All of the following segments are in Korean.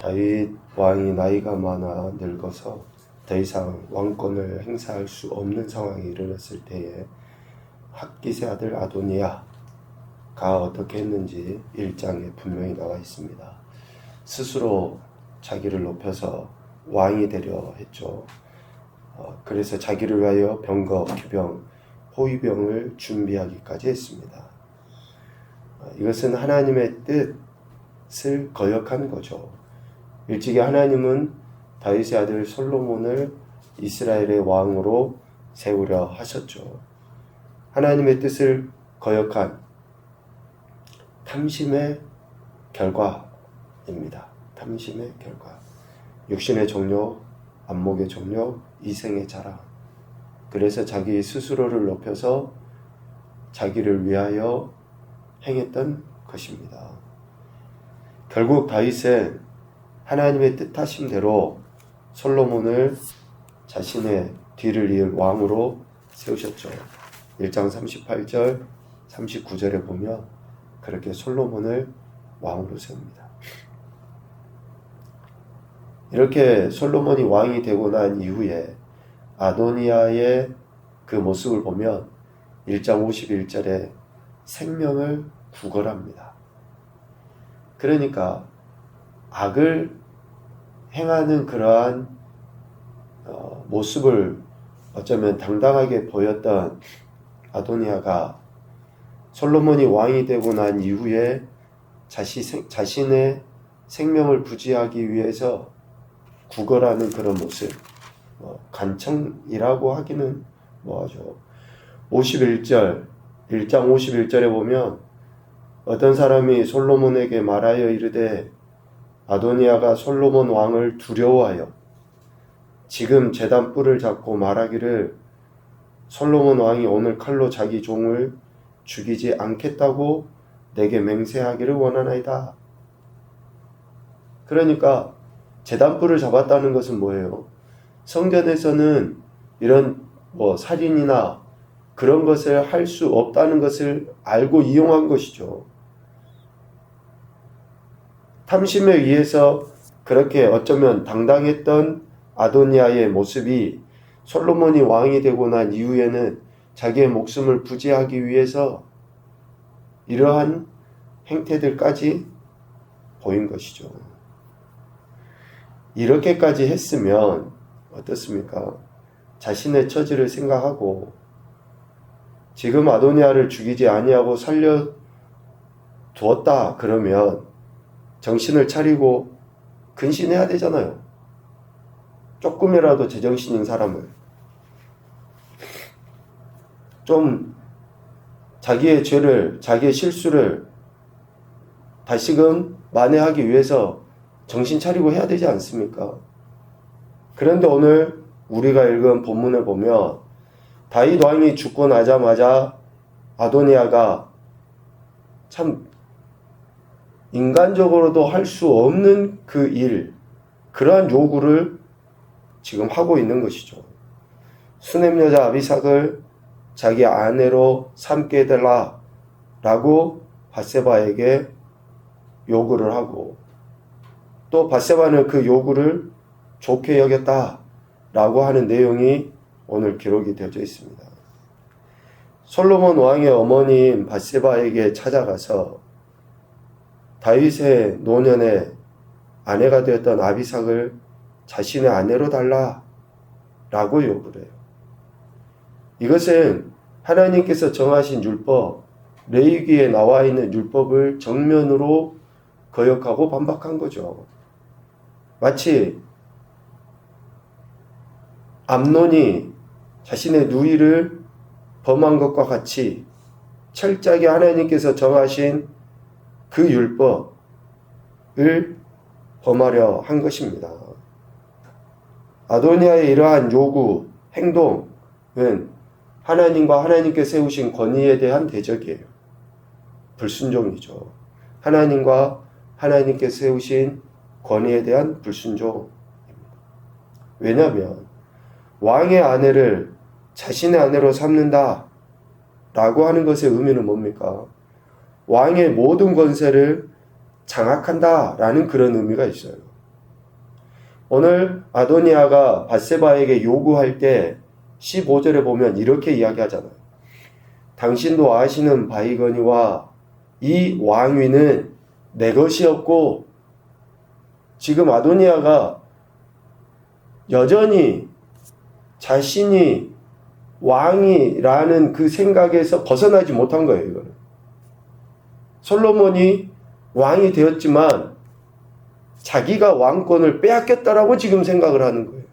다윗 왕이 나이가 많아 늙어서 더 이상 왕권을 행사할 수 없는 상황이 일어났을 때에 핫깃의 아들 아도니아가 어떻게 했는지 1장에 분명히 나와 있습니다. 스스로 자기를 높여서 왕이 되려 했죠. 그래서 자기를 위하여 병거, 기병, 호위병을 준비하기까지 했습니다. 이것은 하나님의 뜻을 거역하는 거죠. 일찍이 하나님은 다윗의 아들 솔로몬을 이스라엘의 왕으로 세우려 하셨죠. 하나님의 뜻을 거역한 탐심의 결과입니다. 탐심의 결과. 육신의 정욕, 안목의 정욕, 이생의 자랑. 그래서 자기 스스로를 높여서 자기를 위하여 행했던 것입니다. 결국 다윗은 하나님의 뜻하심대로 솔로몬을 자신의 뒤를 이을 왕으로 세우셨죠. 1장 38절, 39절에 보면 그렇게 솔로몬을 왕으로 세웁니다. 이렇게 솔로몬이 왕이 되고 난 이후에 아도니아의 그 모습을 보면 1장 51절에 생명을 구걸합니다. 그러니까 악을 행하는 그러한 모습을 어쩌면 당당하게 보였던 아도니아가 솔로몬이 왕이 되고 난 이후에 자신의 생명을 부지하기 위해서 구걸하는 그런 모습, 간청이라고 하기는 뭐하죠. 1장 51절에 보면 어떤 사람이 솔로몬에게 말하여 이르되 아도니아가 솔로몬 왕을 두려워하여 지금 제단 뿔을 잡고 말하기를 솔로몬 왕이 오늘 칼로 자기 종을 죽이지 않겠다고 내게 맹세하기를 원하나이다. 그러니까 제단 뿔을 잡았다는 것은 뭐예요? 성전에서는 이런 살인이나 그런 것을 할 수 없다는 것을 알고 이용한 것이죠. 탐심에 의해서 그렇게 어쩌면 당당했던 아도니아의 모습이 솔로몬이 왕이 되고 난 이후에는 자기의 목숨을 부지하기 위해서 이러한 행태들까지 보인 것이죠. 이렇게까지 했으면 어떻습니까? 자신의 처지를 생각하고 지금 아도니아를 죽이지 아니하고 살려두었다 그러면 정신을 차리고 근신해야 되잖아요. 조금이라도 제정신인 사람을 좀 자기의 죄를, 자기의 실수를 다시금 만회하기 위해서 정신 차리고 해야 되지 않습니까? 그런데 오늘 우리가 읽은 본문을 보면 다윗 왕이 죽고 나자마자 아도니아가 참 인간적으로도 할 수 없는 그 일, 그러한 요구를 지금 하고 있는 것이죠. 수넴 여자 아비삭을 자기 아내로 삼게 해달라 라고 밧세바에게 요구를 하고 또 밧세바는 그 요구를 좋게 여겼다 라고 하는 내용이 오늘 기록이 되어져 있습니다. 솔로몬 왕의 어머니인 밧세바에게 찾아가서 다윗의 노년에 아내가 되었던 아비삭을 자신의 아내로 달라 라고 요구를 해요. 이것은 하나님께서 정하신 율법, 레위기에 나와 있는 율법을 정면으로 거역하고 반박한 거죠. 마치 암논이 자신의 누이를 범한 것과 같이 철저하게 하나님께서 정하신 그 율법을 범하려 한 것입니다. 아도니아의 이러한 요구, 행동은 하나님과 하나님께 세우신 권위에 대한 대적이에요. 불순종이죠. 하나님과 하나님께 세우신 권위에 대한 불순종입니다. 왜냐하면 왕의 아내를 자신의 아내로 삼는다 라고 하는 것의 의미는 뭡니까? 왕의 모든 권세를 장악한다 라는 그런 의미가 있어요. 오늘 아도니아가 밧세바에게 요구할 때 15절에 보면 이렇게 이야기하잖아요. 당신도 아시는 바이거니와 이 왕위는 내 것이었고, 지금 아도니아가 여전히 자신이 왕이라는 그 생각에서 벗어나지 못한 거예요. 이거는. 솔로몬이 왕이 되었지만 자기가 왕권을 빼앗겼다라고 지금 생각을 하는 거예요.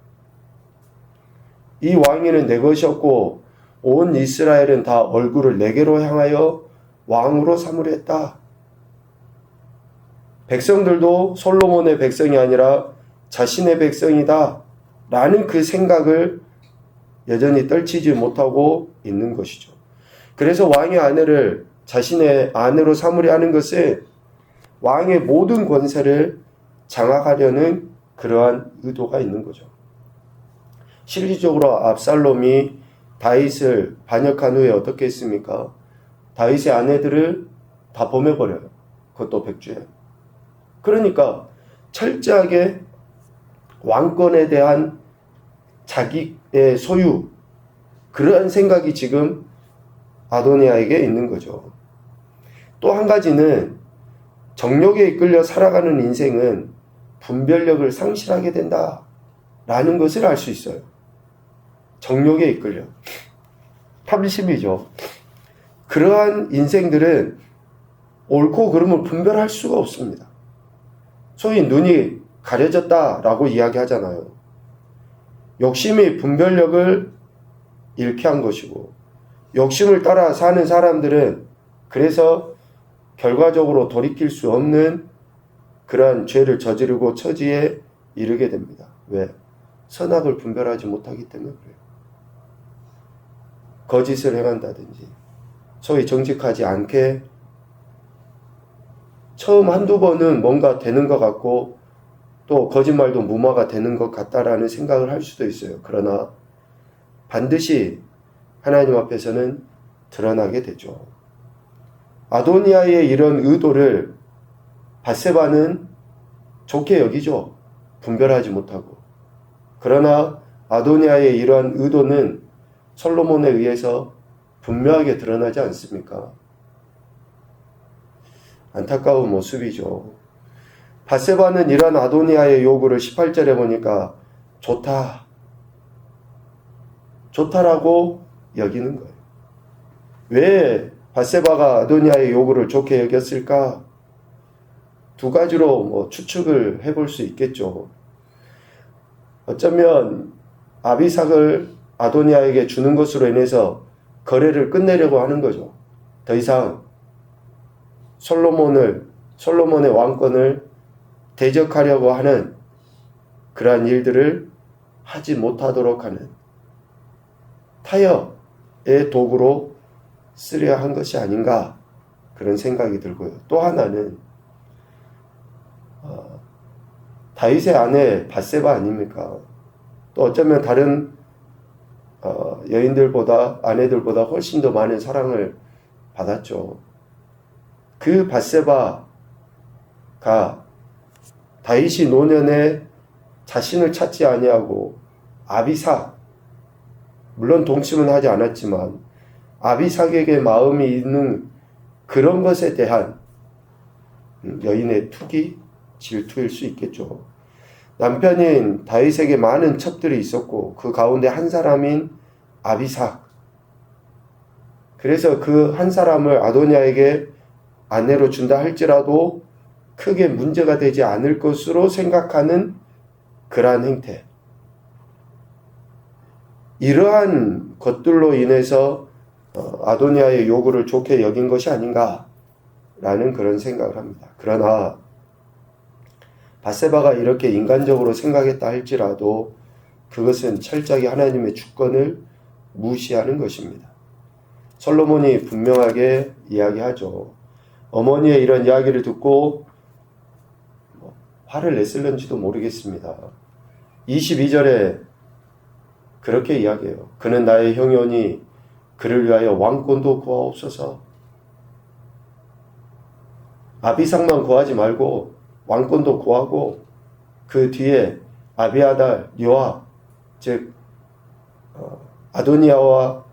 이 왕위는 내 것이었고 온 이스라엘은 다 얼굴을 내게로 향하여 왕으로 삼으려 했다. 백성들도 솔로몬의 백성이 아니라 자신의 백성이다 라는 그 생각을 여전히 떨치지 못하고 있는 것이죠. 그래서 왕의 아내를 자신의 아내로 삼으려 하는 것은 왕의 모든 권세를 장악하려는 그러한 의도가 있는 거죠. 실질적으로 압살롬이 다윗을 반역한 후에 어떻게 했습니까? 다윗의 아내들을 다 보내버려요. 그것도 백주에. 그러니까 철저하게 왕권에 대한 자기의 소유, 그러한 생각이 지금 아도니아에게 있는 거죠. 또 한 가지는 정욕에 이끌려 살아가는 인생은 분별력을 상실하게 된다라는 것을 알 수 있어요. 정욕에 이끌려. 탐심이죠. 그러한 인생들은 옳고 그름을 분별할 수가 없습니다. 소위 눈이 가려졌다라고 이야기하잖아요. 욕심이 분별력을 잃게 한 것이고, 욕심을 따라 사는 사람들은 그래서 결과적으로 돌이킬 수 없는 그러한 죄를 저지르고 처지에 이르게 됩니다. 왜? 선악을 분별하지 못하기 때문에 그래요. 거짓을 행한다든지, 소위 정직하지 않게 처음 한두 번은 뭔가 되는 것 같고 또 거짓말도 무마가 되는 것 같다라는 생각을 할 수도 있어요. 그러나 반드시 하나님 앞에서는 드러나게 되죠. 아도니아의 이런 의도를 밧세바는 좋게 여기죠. 분별하지 못하고. 그러나 아도니아의 이러한 의도는 솔로몬에 의해서 분명하게 드러나지 않습니까? 안타까운 모습이죠. 밧세바는 이런 아도니아의 요구를 18절에 보니까 좋다라고 여기는 거예요. 왜 밧세바가 아도니아의 요구를 좋게 여겼을까? 두 가지로 추측을 해볼 수 있겠죠. 어쩌면 아비삭을 아도니아에게 주는 것으로 인해서 거래를 끝내려고 하는 거죠. 더 이상 솔로몬의 왕권을 대적하려고 하는 그러한 일들을 하지 못하도록 하는 타협의 도구로 쓰려 한 것이 아닌가, 그런 생각이 들고요. 또 하나는 다윗의 아내 밧세바 아닙니까? 또 어쩌면 다른 아내들보다 훨씬 더 많은 사랑을 받았죠. 그 밧세바가 다윗이 노년에 자신을 찾지 아니하고 아비삭, 물론 동침은 하지 않았지만 아비삭에게 마음이 있는 그런 것에 대한 여인의 투기, 질투일 수 있겠죠. 남편인 다윗에게 많은 첩들이 있었고 그 가운데 한 사람인 아비삭, 그래서 그 한 사람을 아도니아에게 아내로 준다 할지라도 크게 문제가 되지 않을 것으로 생각하는 그러한 행태, 이러한 것들로 인해서 아도니아의 요구를 좋게 여긴 것이 아닌가라는 그런 생각을 합니다. 그러나 밧세바가 이렇게 인간적으로 생각했다 할지라도 그것은 철저하게 하나님의 주권을 무시하는 것입니다. 솔로몬이 분명하게 이야기하죠. 어머니의 이런 이야기를 듣고 화를 냈을는지도 모르겠습니다. 22절에 그렇게 이야기해요. 그는 나의 형이오니 그를 위하여 왕권도 구하옵소서. 아비삭만 구하지 말고 왕권도 구하고 그 뒤에 아비아달, 요압, 즉 아도니아와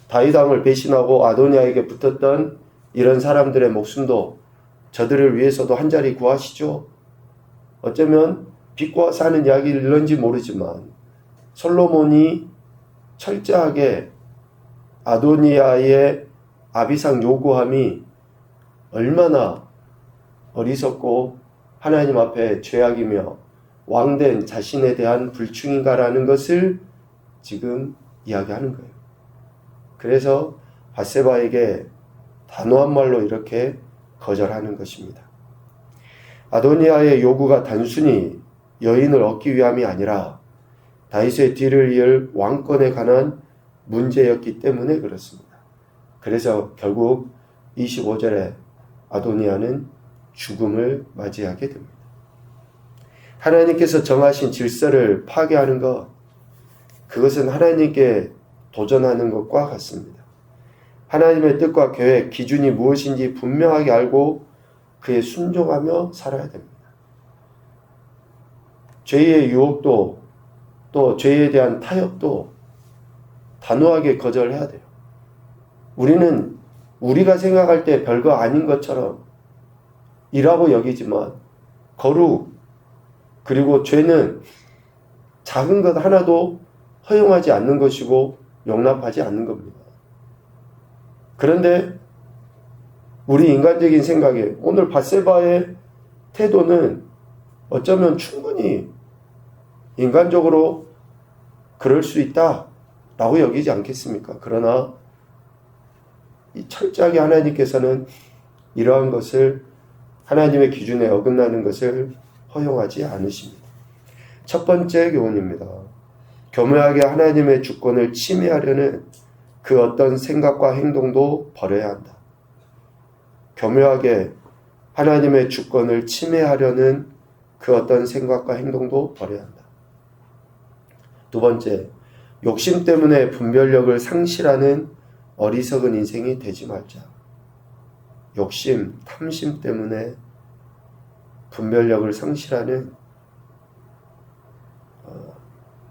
다윗 왕을 배신하고 아도니아에게 붙었던 이런 사람들의 목숨도 저들을 위해서도 한 자리 구하시죠. 어쩌면 빛과 사는 이야기를 이런지 모르지만 솔로몬이 철저하게 아도니아의 아비상 요구함이 얼마나 어리석고 하나님 앞에 죄악이며 왕된 자신에 대한 불충인가라는 것을 지금 이야기하는 거예요. 그래서 밧세바에게 단호한 말로 이렇게 거절하는 것입니다. 아도니아의 요구가 단순히 여인을 얻기 위함이 아니라 다윗의 뒤를 이을 왕권에 관한 문제였기 때문에 그렇습니다. 그래서 결국 25절에 아도니아는 죽음을 맞이하게 됩니다. 하나님께서 정하신 질서를 파괴하는 것, 그것은 하나님께 도전하는 것과 같습니다. 하나님의 뜻과 계획, 기준이 무엇인지 분명하게 알고 그에 순종하며 살아야 됩니다. 죄의 유혹도 또 죄에 대한 타협도 단호하게 거절해야 돼요. 우리는 우리가 생각할 때 별거 아닌 것처럼 이라고 여기지만 거룩 그리고 죄는 작은 것 하나도 허용하지 않는 것이고 용납하지 않는 겁니다. 그런데 우리 인간적인 생각에 오늘 밧세바의 태도는 어쩌면 충분히 인간적으로 그럴 수 있다라고 여기지 않겠습니까? 그러나 이 철저하게 하나님께서는 이러한 것을 하나님의 기준에 어긋나는 것을 허용하지 않으십니다. 첫 번째 교훈입니다. 교묘하게 하나님의 주권을 침해하려는 그 어떤 생각과 행동도 버려야 한다. 교묘하게 하나님의 주권을 침해하려는 그 어떤 생각과 행동도 버려야 한다. 두 번째, 욕심 때문에 분별력을 상실하는 어리석은 인생이 되지 말자. 욕심, 탐심 때문에 분별력을 상실하는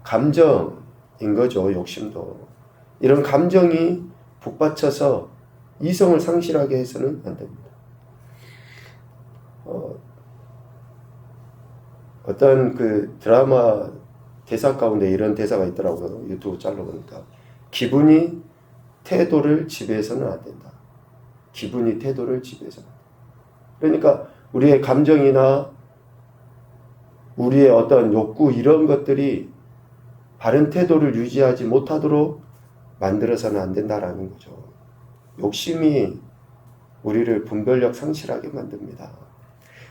감정인 거죠. 욕심도. 이런 감정이 북받쳐서 이성을 상실하게 해서는 안 됩니다. 어떤 그 드라마 대사 가운데 이런 대사가 있더라고요. 유튜브 잘라보니까. 기분이 태도를 지배해서는 안 된다. 기분이 태도를 지배해서는 안 된다. 그러니까 우리의 감정이나 우리의 어떤 욕구 이런 것들이 바른 태도를 유지하지 못하도록 만들어서는 안 된다라는 거죠. 욕심이 우리를 분별력 상실하게 만듭니다.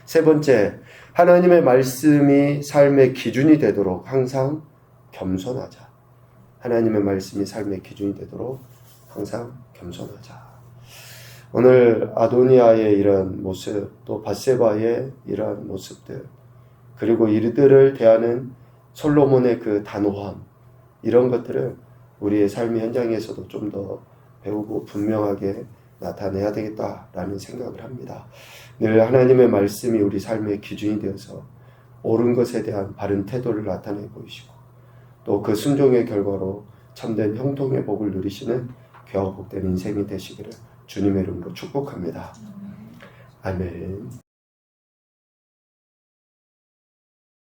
세 번째, 하나님의 말씀이 삶의 기준이 되도록 항상 겸손하자. 하나님의 말씀이 삶의 기준이 되도록 항상 겸손하자. 오늘 아도니아의 이런 모습, 또 밧세바의 이러한 모습들, 그리고 이들을 대하는 솔로몬의 그 단호함, 이런 것들을 우리의 삶의 현장에서도 좀 더 배우고 분명하게 나타내야 되겠다라는 생각을 합니다. 늘 하나님의 말씀이 우리 삶의 기준이 되어서 옳은 것에 대한 바른 태도를 나타내 보이시고 또 그 순종의 결과로 참된 형통의 복을 누리시는 귀하고 복된 인생이 되시기를 주님의 이름으로 축복합니다. 아멘.